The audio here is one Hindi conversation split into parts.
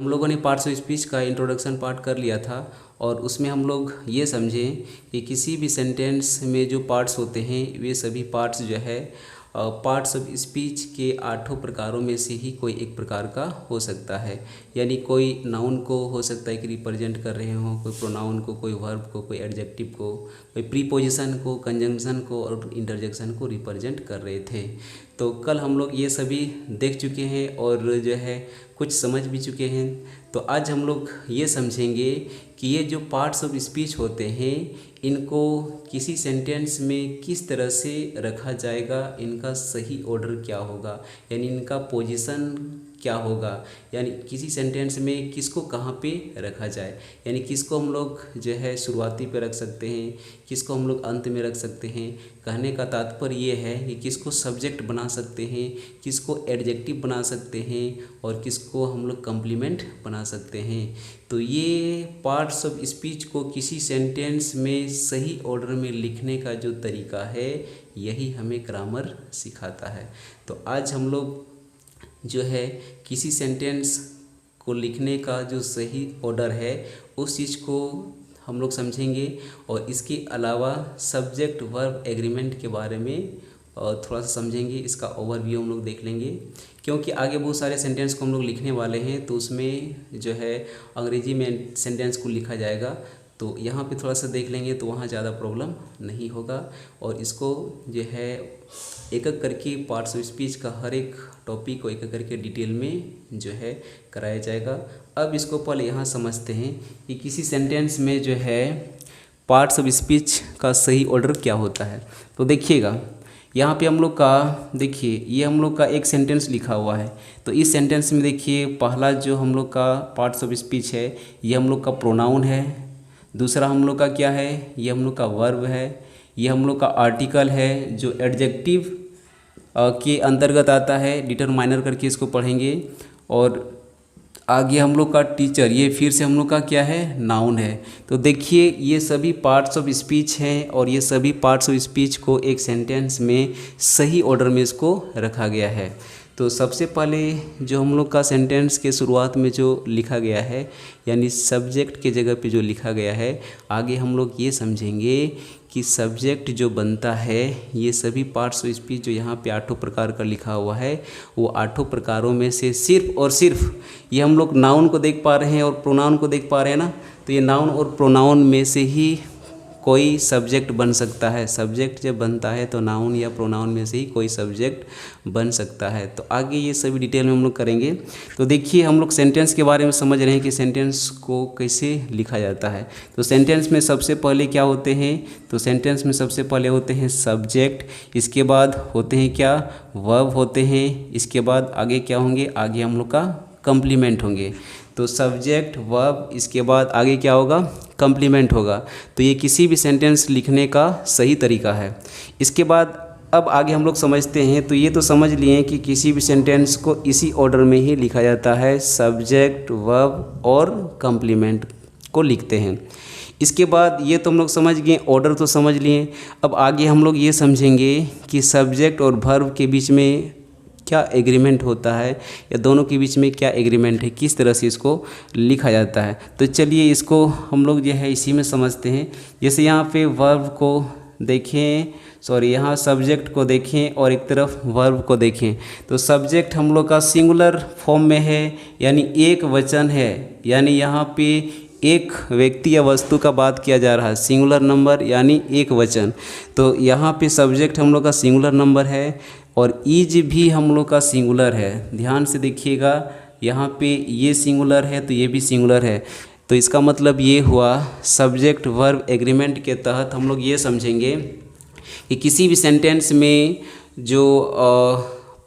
हम लोगों ने पार्ट्स ऑफ स्पीच का इंट्रोडक्शन पार्ट कर लिया था और उसमें हम लोग ये समझे कि किसी भी सेंटेंस में जो पार्ट्स होते हैं वे सभी पार्ट्स जो है पार्ट्स ऑफ स्पीच के आठों प्रकारों में से ही कोई एक प्रकार का हो सकता है। यानी कोई नाउन को हो सकता है कि रिप्रेजेंट कर रहे हों, कोई प्रोनाउन को, कोई वर्ब को, कोई एडजेक्टिव को, कोई प्रीपोजिशन को, कंजंक्शन को और इंटरजेक्शन को रिप्रेजेंट कर रहे थे। तो कल हम लोग ये सभी देख चुके हैं और जो है कुछ समझ भी चुके हैं। तो आज हम लोग ये समझेंगे कि ये जो पार्ट्स ऑफ स्पीच होते हैं इनको किसी सेंटेंस में किस तरह से रखा जाएगा, इनका सही ऑर्डर क्या होगा, यानी इनका पोजीशन क्या होगा, यानी किसी सेंटेंस में किसको कहाँ पे रखा जाए, यानी किसको हम लोग जो है शुरुआती पे रख सकते हैं, किसको हम लोग अंत में रख सकते हैं। कहने का तात्पर्य ये है कि किसको सब्जेक्ट बना सकते हैं, किसको एडजेक्टिव बना सकते हैं और किसको हम लोग कम्प्लीमेंट बना सकते हैं। तो ये पार्ट्स ऑफ स्पीच को किसी सेंटेंस में सही ऑर्डर में लिखने का जो तरीका है यही हमें ग्रामर सिखाता है। तो आज हम लोग जो है किसी सेंटेंस को लिखने का जो सही ऑर्डर है उस चीज़ को हम लोग समझेंगे और इसके अलावा सब्जेक्ट वर्ब एग्रीमेंट के बारे में थोड़ा सा समझेंगे। इसका ओवरव्यू हम लोग देख लेंगे क्योंकि आगे बहुत सारे सेंटेंस को हम लोग लिखने वाले हैं तो उसमें जो है अंग्रेजी में सेंटेंस को लिखा जाएगा। तो यहाँ पे थोड़ा सा देख लेंगे तो वहाँ ज़्यादा प्रॉब्लम नहीं होगा और इसको जो है एक एक करके पार्ट्स ऑफ स्पीच का हर एक टॉपिक को एक एक करके डिटेल में जो है कराया जाएगा। अब इसको पहले यहाँ समझते हैं कि किसी सेंटेंस में जो है पार्ट्स ऑफ स्पीच का सही ऑर्डर क्या होता है। तो देखिएगा यहाँ पे हम लोग का देखिए ये हम लोग का एक सेंटेंस लिखा हुआ है। तो इस सेंटेंस में देखिए पहला जो हम लोग का पार्ट्स ऑफ स्पीच है ये हम लोग का प्रोनाउन है, दूसरा हम लोग का क्या है ये हम लोग का वर्ब है, ये हम लोग का आर्टिकल है जो एडजेक्टिव के अंतर्गत आता है, डिटरमाइनर करके इसको पढ़ेंगे। और आगे हम लोग का टीचर ये फिर से हम लोग का क्या है नाउन है। तो देखिए ये सभी पार्ट्स ऑफ स्पीच हैं और ये सभी पार्ट्स ऑफ स्पीच को एक सेंटेंस में सही ऑर्डर में इसको रखा गया है। तो सबसे पहले जो हम लोग का सेंटेंस के शुरुआत में जो लिखा गया है यानी सब्जेक्ट के जगह पे जो लिखा गया है, आगे हम लोग ये समझेंगे कि सब्जेक्ट जो बनता है ये सभी पार्ट्स ऑफ स्पीच जो यहाँ पे आठों प्रकार का लिखा हुआ है वो आठों प्रकारों में से सिर्फ और सिर्फ ये हम लोग नाउन को देख पा रहे हैं और प्रोनाउन को देख पा रहे हैं ना। तो ये नाउन और प्रोनाउन में से ही कोई सब्जेक्ट बन सकता है। सब्जेक्ट जब बनता है तो नाउन या प्रोनाउन में से ही कोई सब्जेक्ट बन सकता है। तो आगे ये सभी डिटेल में हम लोग करेंगे। तो देखिए हम लोग सेंटेंस के बारे में समझ रहे हैं कि सेंटेंस को कैसे लिखा जाता है। तो सेंटेंस में सबसे पहले क्या होते हैं, तो सेंटेंस में सबसे पहले होते हैं सब्जेक्ट, इसके बाद होते हैं क्या वर्ब होते हैं, इसके बाद आगे क्या होंगे, आगे हम लोग का कम्प्लीमेंट होंगे। तो सब्जेक्ट वर्ब इसके बाद आगे क्या होगा कम्प्लीमेंट होगा। तो ये किसी भी सेंटेंस लिखने का सही तरीका है। इसके बाद अब आगे हम लोग समझते हैं। तो ये तो समझ लिए कि किसी भी सेंटेंस को इसी ऑर्डर में ही लिखा जाता है, सब्जेक्ट वर्ब और कम्प्लीमेंट को लिखते हैं। इसके बाद ये तो हम लोग समझ गए, ऑर्डर तो समझ लिए। अब आगे हम लोग ये समझेंगे कि सब्जेक्ट और वर्ब के बीच में क्या एग्रीमेंट होता है या दोनों के बीच में क्या एग्रीमेंट है, किस तरह से इसको लिखा जाता है। तो चलिए इसको हम लोग जो है इसी में समझते हैं। जैसे यहाँ पे वर्ब को देखें, यहाँ सब्जेक्ट को देखें और एक तरफ वर्ब को देखें। तो सब्जेक्ट हम लोग का सिंगुलर फॉर्म में है यानी एक वचन है, यानी यहाँ पे एक व्यक्ति या वस्तु का बात किया जा रहा है, सिंगुलर नंबर यानी एक वचन। तो यहाँ पे सब्जेक्ट हम लोग का सिंगुलर नंबर है और इज भी हम लोग का सिंगुलर है। ध्यान से देखिएगा यहाँ पे ये सिंगुलर है तो ये भी सिंगुलर है। तो इसका मतलब ये हुआ सब्जेक्ट वर्ब एग्रीमेंट के तहत हम लोग ये समझेंगे कि किसी भी सेंटेंस में जो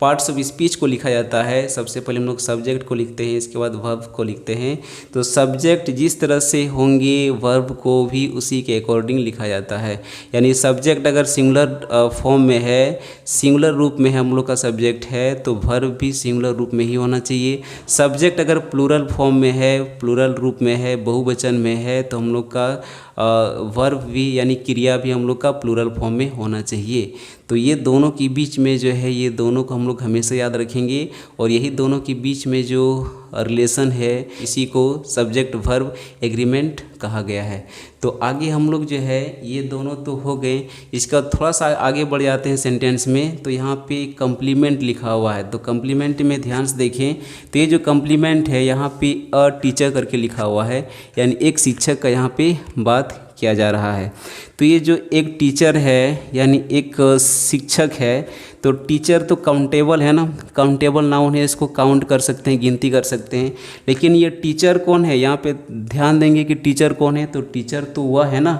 पार्ट्स ऑफ स्पीच को लिखा जाता है, सबसे पहले हम लोग सब्जेक्ट को लिखते हैं, इसके बाद वर्ब को लिखते हैं। तो सब्जेक्ट जिस तरह से होंगे वर्ब को भी उसी के अकॉर्डिंग लिखा जाता है। यानी सब्जेक्ट अगर सिंगुलर फॉर्म में है, सिंगुलर रूप में हम लोग का सब्जेक्ट है तो वर्ब भी सिंगुलर रूप में ही होना चाहिए। सब्जेक्ट अगर प्लूरल फॉर्म में है, प्लूरल रूप में है, बहुवचन में है तो हम लोग का वर्ब भी यानी क्रिया भी हम लोग का प्लूरल फॉर्म में होना चाहिए। तो ये दोनों के बीच में जो है ये दोनों को हम हम लोग हमेशा याद रखेंगे। और यही दोनों के बीच में जो रिलेशन है इसी को सब्जेक्ट वर्ब एग्रीमेंट कहा गया है। तो आगे हम लोग जो है ये दोनों तो हो गए, इसका थोड़ा सा आगे बढ़ जाते हैं सेंटेंस में। तो यहाँ पे कम्प्लीमेंट लिखा हुआ है, तो कम्प्लीमेंट में ध्यान से देखें तो ये जो कम्प्लीमेंट है यहाँ पे अ टीचर करके लिखा हुआ है, यानी एक शिक्षक का यहाँ पे बात किया जा रहा है। तो ये जो एक टीचर है यानी एक शिक्षक है, तो टीचर तो काउंटेबल है ना, काउंटेबल नाउन है, इसको काउंट कर सकते हैं, गिनती कर सकते हैं। लेकिन ये टीचर कौन है, यहाँ पे ध्यान देंगे कि टीचर कौन है, तो टीचर तो वह है ना,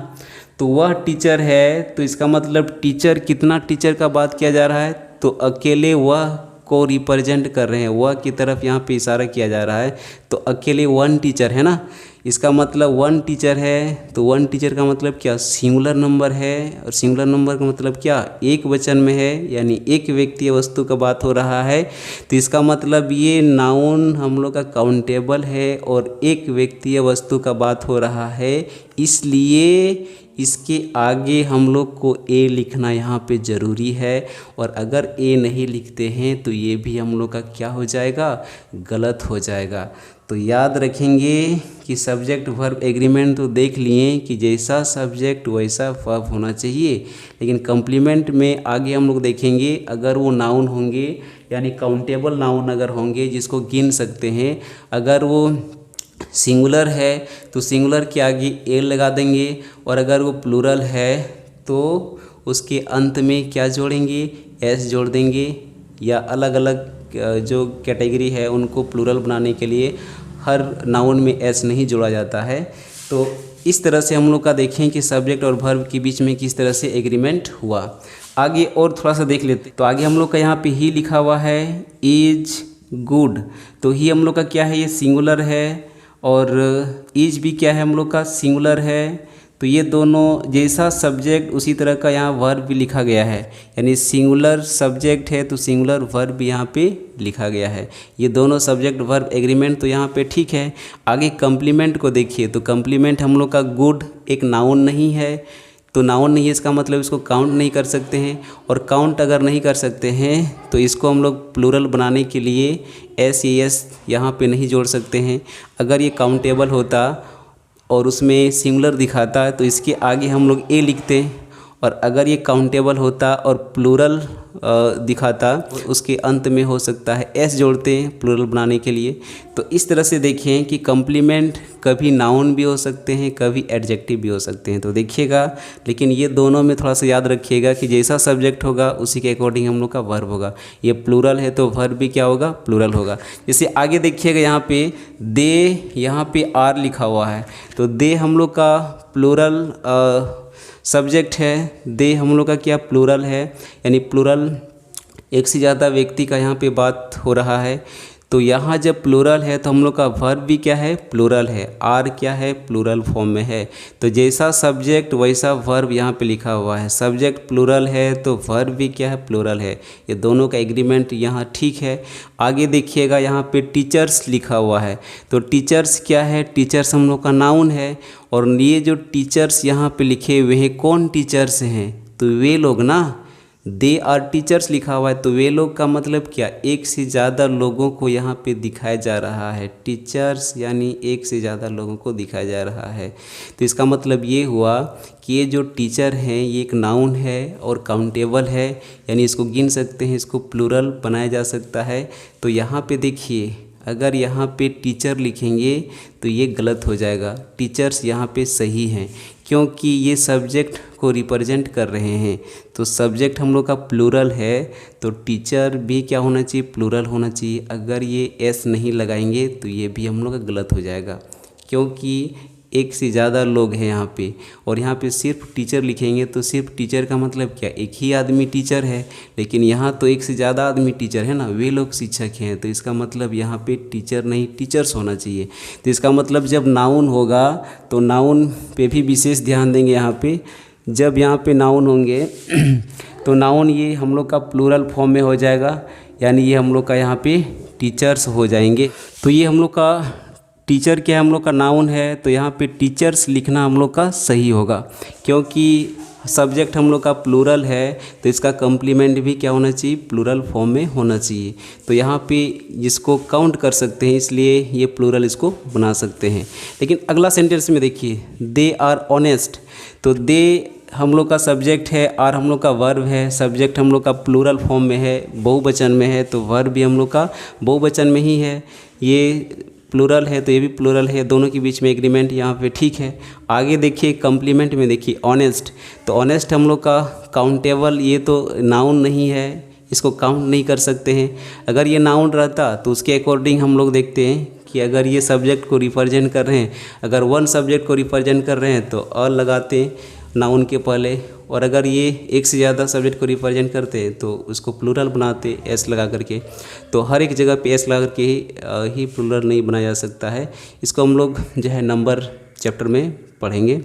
तो वह टीचर है। तो इसका मतलब टीचर, कितना टीचर का बात किया जा रहा है, तो अकेले वह को रिप्रेजेंट कर रहे हैं, वह की तरफ यहाँ पे इशारा किया जा रहा है। तो अकेले वन टीचर है ना, इसका मतलब वन टीचर है। तो वन टीचर का मतलब क्या, सिंगुलर नंबर है। और सिंगुलर नंबर का मतलब क्या, एक वचन में है, यानी एक व्यक्ति या वस्तु का बात हो रहा है। तो इसका मतलब ये नाउन हम लोग का काउंटेबल है और एक व्यक्ति या वस्तु का बात हो रहा है, इसलिए इसके आगे हम लोग को ए लिखना यहाँ पे ज़रूरी है। और अगर ए नहीं लिखते हैं तो ये भी हम लोग का क्या हो जाएगा, गलत हो जाएगा। तो याद रखेंगे कि सब्जेक्ट वर्ब एग्रीमेंट तो देख लिए कि जैसा सब्जेक्ट वैसा वर्ब होना चाहिए, लेकिन कम्प्लीमेंट में आगे हम लोग देखेंगे अगर वो नाउन होंगे यानी काउंटेबल नाउन अगर होंगे जिसको गिन सकते हैं, अगर वो सिंगुलर है तो सिंगुलर के आगे ए लगा देंगे, और अगर वो प्लूरल है तो उसके अंत में क्या जोड़ेंगे, एस जोड़ देंगे। या अलग अलग जो कैटेगरी है उनको प्लूरल बनाने के लिए हर नाउन में एस नहीं जोड़ा जाता है। तो इस तरह से हम लोग का देखें कि सब्जेक्ट और वर्ब के बीच में किस तरह से एग्रीमेंट हुआ। आगे और थोड़ा सा देख लेते। तो आगे हम लोग का यहाँ पे ही लिखा हुआ है इज गुड। तो ही हम लोग का क्या है, ये सिंगुलर है, और इज भी क्या है हम लोग का, सिंगुलर है। तो ये दोनों जैसा सब्जेक्ट उसी तरह का यहाँ वर्ब भी लिखा गया है, यानी सिंगुलर सब्जेक्ट है तो सिंगुलर वर्ब भी यहाँ पे लिखा गया है। ये दोनों सब्जेक्ट वर्ब एग्रीमेंट तो यहाँ पे ठीक है। आगे कम्प्लीमेंट को देखिए, तो कम्प्लीमेंट हम लोग का गुड एक नाउन नहीं है, तो नाउन नहीं है इसका मतलब इसको काउंट नहीं कर सकते हैं। और काउंट अगर नहीं कर सकते हैं तो इसको हम लोग प्लूरल बनाने के लिए एस यहाँ पे नहीं जोड़ सकते हैं। अगर ये काउंटेबल होता और उसमें सिंगुलर दिखाता तो इसके आगे हम लोग ए लिखते हैं, और अगर ये काउंटेबल होता और प्लूरल दिखाता उसके अंत में हो सकता है एस जोड़ते हैं प्लूरल बनाने के लिए। तो इस तरह से देखें कि कम्प्लीमेंट कभी नाउन भी हो सकते हैं, कभी एडजेक्टिव भी हो सकते हैं। तो देखिएगा, लेकिन ये दोनों में थोड़ा सा याद रखिएगा कि जैसा सब्जेक्ट होगा उसी के अकॉर्डिंग हम लोग का वर्ब होगा। ये प्लूरल है तो वर्ब भी क्या होगा, प्लूरल होगा। जैसे आगे देखिएगा यहाँ पे दे, यहाँ पे आर लिखा हुआ है, तो दे हम लोग का प्लूरल सब्जेक्ट है, दे हम लोग का क्या प्लूरल है, यानी प्लूरल एक से ज़्यादा व्यक्ति का यहाँ पे बात हो रहा है। तो यहाँ जब प्लूरल है तो हम लोग का वर्ब भी क्या है, प्लूरल है, आर क्या है, प्लूरल फॉर्म में है। तो जैसा सब्जेक्ट वैसा वर्ब यहाँ पे लिखा हुआ है, सब्जेक्ट प्लूरल है तो वर्ब भी क्या है, प्लूरल है। ये दोनों का एग्रीमेंट यहाँ ठीक है। आगे देखिएगा यहाँ पे टीचर्स लिखा हुआ है, तो टीचर्स क्या है, टीचर्स हम लोग का नाउन है। और ये जो टीचर्स यहाँ पे लिखे हुए हैं कौन टीचर्स हैं, तो वे लोग ना, दे आर टीचर्स लिखा हुआ है, तो वे लोग का मतलब क्या, एक से ज़्यादा लोगों को यहाँ पे दिखाया जा रहा है। टीचर्स यानी एक से ज़्यादा लोगों को दिखाया जा रहा है। तो इसका मतलब ये हुआ कि ये जो टीचर हैं ये एक नाउन है और काउंटेबल है, यानी इसको गिन सकते हैं, इसको प्लूरल बनाया जा सकता है। तो यहाँ पे देखिए, अगर यहाँ पे टीचर लिखेंगे तो ये गलत हो जाएगा, टीचर्स यहाँ पे सही हैं क्योंकि ये सब्जेक्ट को रिप्रेजेंट कर रहे हैं। तो सब्जेक्ट हम लोग का प्लूरल है तो टीचर भी क्या होना चाहिए, प्लूरल होना चाहिए। अगर ये एस नहीं लगाएंगे तो ये भी हम लोग का गलत हो जाएगा, क्योंकि एक से ज़्यादा लोग हैं यहाँ पे, और यहाँ पे सिर्फ टीचर लिखेंगे तो सिर्फ टीचर का मतलब क्या, एक ही आदमी टीचर है। लेकिन यहाँ तो एक से ज़्यादा आदमी टीचर है ना, वे लोग शिक्षक हैं, तो इसका मतलब यहाँ पे टीचर नहीं टीचर्स होना चाहिए। तो इसका मतलब जब नाउन होगा तो नाउन पे भी विशेष ध्यान देंगे। यहाँ पे जब यहाँ पे नाउन होंगे तो नाउन ये हम लोग का प्लूरल फॉर्म में हो जाएगा, यानी ये हम लोग का यहाँ पे टीचर्स हो जाएंगे। तो ये हम लोग का टीचर क्या हम लोग का नाउन है, तो यहाँ पे टीचर्स लिखना हम लोग का सही होगा, क्योंकि सब्जेक्ट हम लोग का प्लूरल है तो इसका कम्प्लीमेंट भी क्या होना चाहिए, प्लूरल फॉर्म में होना चाहिए। तो यहाँ पे जिसको काउंट कर सकते हैं इसलिए ये प्लूरल इसको बना सकते हैं। लेकिन अगला सेंटेंस में देखिए, दे आर ऑनेस्ट, तो दे हम लोग का सब्जेक्ट है, आर हम लोग का वर्ब है। सब्जेक्ट हम लोग का प्लूरल फॉर्म में है, बहुवचन में है, तो वर्ब भी हम लोग का बहुवचन में ही है। ये प्लूरल है तो ये भी प्लूरल है, दोनों के बीच में एग्रीमेंट यहाँ पे ठीक है। आगे देखिए कम्प्लीमेंट में देखिए ऑनेस्ट, तो ऑनेस्ट हम लोग का काउंटेबल, ये तो नाउन नहीं है, इसको काउंट नहीं कर सकते हैं। अगर ये नाउन रहता तो उसके अकॉर्डिंग हम लोग देखते हैं कि अगर ये सब्जेक्ट को रिप्रेजेंट कर रहे हैं, अगर वन सब्जेक्ट को रिप्रेजेंट कर रहे हैं तो अ लगाते हैं नाउन के पहले, और अगर ये एक से ज़्यादा सब्जेक्ट को रिप्रेजेंट करते हैं तो उसको प्लूरल बनाते एस लगा करके। तो हर एक जगह पे एस लगा करके ही प्लूरल नहीं बनाया जा सकता है। इसको हम लोग जो है नंबर चैप्टर में पढ़ेंगे।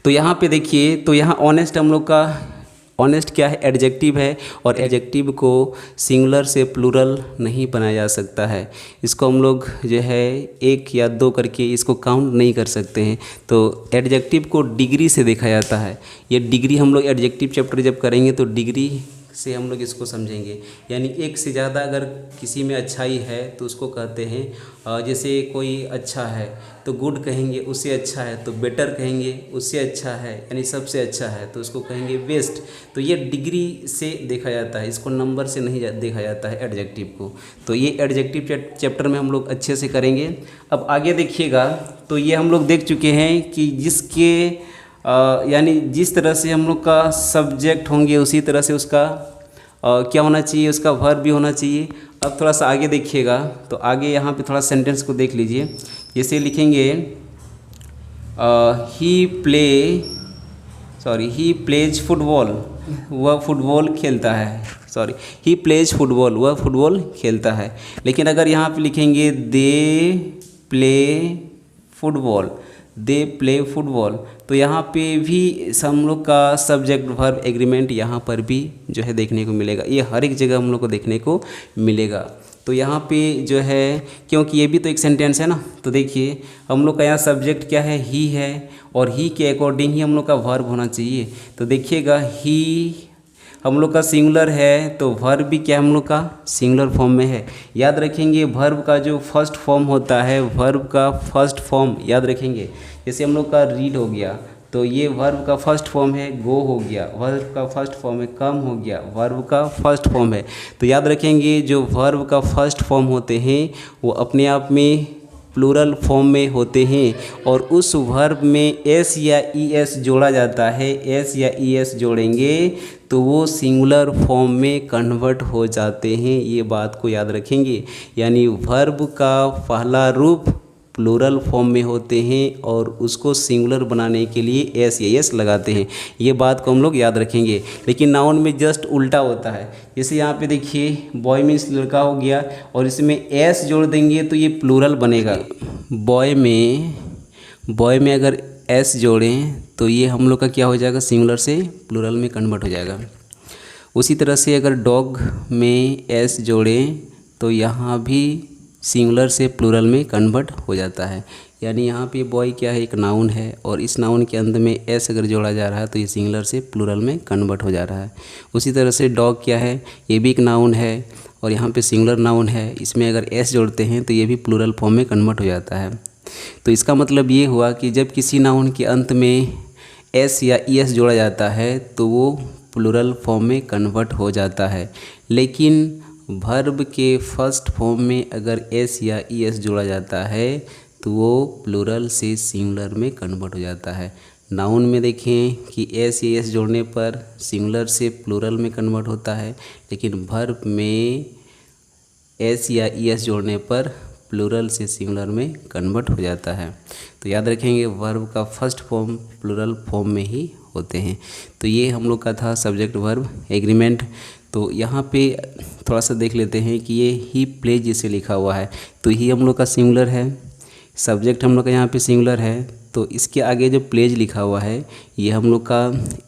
तो यहाँ पे देखिए, तो यहाँ ऑनेस्ट हम लोग का, ऑनेस्ट क्या है, एडजेक्टिव है, और एडजेक्टिव को सिंगुलर से प्लूरल नहीं बनाया जा सकता है। इसको हम लोग जो है एक या दो करके इसको काउंट नहीं कर सकते हैं। तो एडजेक्टिव को डिग्री से देखा जाता है। ये डिग्री हम लोग एडजेक्टिव चैप्टर जब करेंगे तो डिग्री से हम लोग इसको समझेंगे। यानी एक से ज़्यादा अगर किसी में अच्छाई है तो उसको कहते हैं, जैसे कोई अच्छा है तो गुड कहेंगे, उससे अच्छा है तो बेटर कहेंगे, उससे अच्छा है यानी सबसे अच्छा है तो उसको कहेंगे बेस्ट। तो ये डिग्री से देखा जाता है, इसको नंबर से नहीं देखा जाता है एडजेक्टिव को। तो ये एडजेक्टिव चैप्टर में हम लोग अच्छे से करेंगे। अब आगे देखिएगा, तो ये हम लोग देख चुके हैं कि जिसके यानी जिस तरह से हम लोग का सब्जेक्ट होंगे उसी तरह से उसका क्या होना चाहिए, उसका वर्ब भी होना चाहिए। अब थोड़ा सा आगे देखिएगा, तो आगे यहाँ पे थोड़ा सेंटेंस को देख लीजिए। जैसे लिखेंगे ही प्लेज फुटबॉल, वह फुटबॉल खेलता है। ही प्लेज फुटबॉल, वह फुटबॉल खेलता है। लेकिन अगर यहाँ पे लिखेंगे they play football, they play football, तो यहाँ पे भी हम लोग का सब्जेक्ट वर्ब एग्रीमेंट यहाँ पर भी जो है देखने को मिलेगा। ये हर एक जगह हम लोग को देखने को मिलेगा। तो यहाँ पे जो है, क्योंकि ये भी तो एक सेंटेंस है ना, तो देखिए हम लोग का यहाँ सब्जेक्ट क्या है, ही है, और ही के अकॉर्डिंग ही हम लोग का वर्ब होना चाहिए। तो देखिएगा ही हम लोग का सिंगुलर है तो वर्ब भी क्या हम लोग का सिंगुलर फॉर्म में है। याद रखेंगे वर्ब का जो फर्स्ट फॉर्म होता है, वर्ब का फर्स्ट फॉर्म याद रखेंगे। जैसे हम लोग का रीड हो गया तो ये वर्ब का फर्स्ट फॉर्म है, गो हो गया वर्ब का फर्स्ट फॉर्म है, कम हो गया वर्ब का फर्स्ट फॉर्म है। तो याद रखेंगे जो वर्ब का फर्स्ट फॉर्म होते हैं वो अपने आप में प्लूरल फॉर्म में होते हैं, और उस वर्ब में एस या ई एस जोड़ा जाता है। एस या ई एस जोड़ेंगे तो वो सिंगुलर फॉर्म में कन्वर्ट हो जाते हैं। ये बात को याद रखेंगे। यानी वर्ब का पहला रूप प्लूरल फॉर्म में होते हैं और उसको सिंगुलर बनाने के लिए एस या एस लगाते हैं। ये बात को हम लोग याद रखेंगे। लेकिन नाउन में जस्ट उल्टा होता है। जैसे यहाँ पे देखिए बॉय मीन्स लड़का हो गया, और इसमें एस जोड़ देंगे तो ये प्लूरल बनेगा। बॉय में अगर एस जोड़ें तो ये हम लोग का क्या हो जाएगा, सिंगुलर से प्लूरल में कन्वर्ट हो जाएगा। उसी तरह से अगर डॉग में एस जोड़ें तो यहाँ भी सिंगुलर से प्लूरल में कन्वर्ट हो जाता है। यानी यहाँ पे बॉय क्या है, एक नाउन है, और इस नाउन के अंदर में एस अगर जोड़ा जा रहा है तो ये सिंगुलर से प्लूरल में कन्वर्ट हो जा रहा है। उसी तरह से डॉग क्या है, ये भी एक नाउन है और यहाँ पे सिंगुलर नाउन है, इसमें अगर एस जोड़ते हैं तो ये भी प्लूरल फॉर्म में कन्वर्ट हो जाता है। तो इसका मतलब ये हुआ कि जब किसी नाउन के अंत में एस या ई एस जोड़ा जाता है तो वो प्लूरल फॉर्म में कन्वर्ट हो जाता है। लेकिन वर्ब के फर्स्ट फॉर्म में अगर एस या ई एस जोड़ा जाता है तो वो प्लूरल से सिंगुलर में कन्वर्ट हो जाता है। नाउन में देखें कि एस या एस जोड़ने पर सिंगुलर से प्लूरल में कन्वर्ट होता है, लेकिन वर्ब में एस या ई एस जोड़ने पर प्लूरल से सिंगुलर में कन्वर्ट हो जाता है। तो याद रखेंगे वर्ब का फर्स्ट फॉर्म प्लूरल फॉर्म में ही होते हैं। तो ये हम लोग का था सब्जेक्ट वर्ब एग्रीमेंट। तो यहाँ पे थोड़ा सा देख लेते हैं कि ये ही प्लेज जिसे लिखा हुआ है तो ही हम लोग का सिंगुलर है, सब्जेक्ट हम लोग का यहाँ पे सिंगुलर है, तो इसके आगे जो प्लेज लिखा हुआ है ये हम लोग का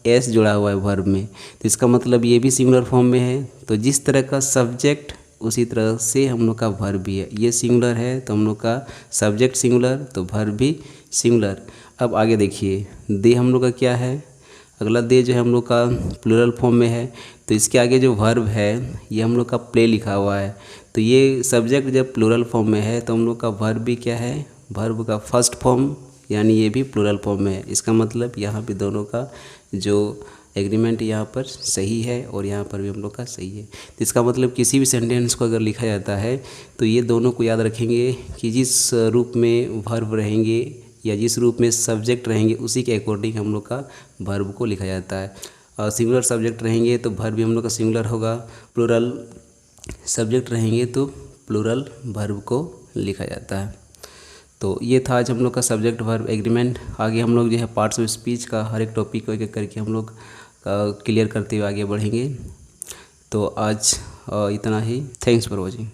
एस जुड़ा हुआ है वर्ब में, तो इसका मतलब ये भी सिंगुलर फॉर्म में है। तो जिस तरह का सब्जेक्ट उसी तरह से हम लोग का वर्ब भी है। ये सिंगुलर है तो हम लोग का सब्जेक्ट सिंगुलर तो वर्ब भी सिंगुलर। अब आगे देखिए दे हम लोग का क्या है, अगला दे जो है हम लोग का प्लूरल फॉर्म में है, तो इसके आगे जो वर्ब है ये हम लोग का प्ले लिखा हुआ है। तो ये सब्जेक्ट जब प्लूरल फॉर्म में है तो हम लोग का वर्ब भी क्या है, वर्ब का फर्स्ट फॉर्म यानी ये भी प्लूरल फॉर्म में है। इसका मतलब यहाँ पे दोनों का जो एग्रीमेंट यहाँ पर सही है और यहाँ पर भी हम लोग का सही है। तो इसका मतलब किसी भी सेंटेंस को अगर लिखा जाता है तो ये दोनों को याद रखेंगे कि जिस रूप में वर्ब रहेंगे या जिस रूप में सब्जेक्ट रहेंगे उसी के अकॉर्डिंग हम लोग का वर्ब को लिखा जाता है। और सिंगुलर सब्जेक्ट रहेंगे तो वर्ब भी हम लोग का सिंगुलर होगा, प्लूरल सब्जेक्ट रहेंगे तो प्लूरल वर्ब को लिखा जाता है। तो ये था आज हम लोग का सब्जेक्ट वर्ब एग्रीमेंट। आगे हम लोग जो है पार्ट्स ऑफ स्पीच का हर एक टॉपिक को एक एक करके हम लोग क्लियर करते हुए आगे बढ़ेंगे। तो आज इतना ही। Thanks for watching.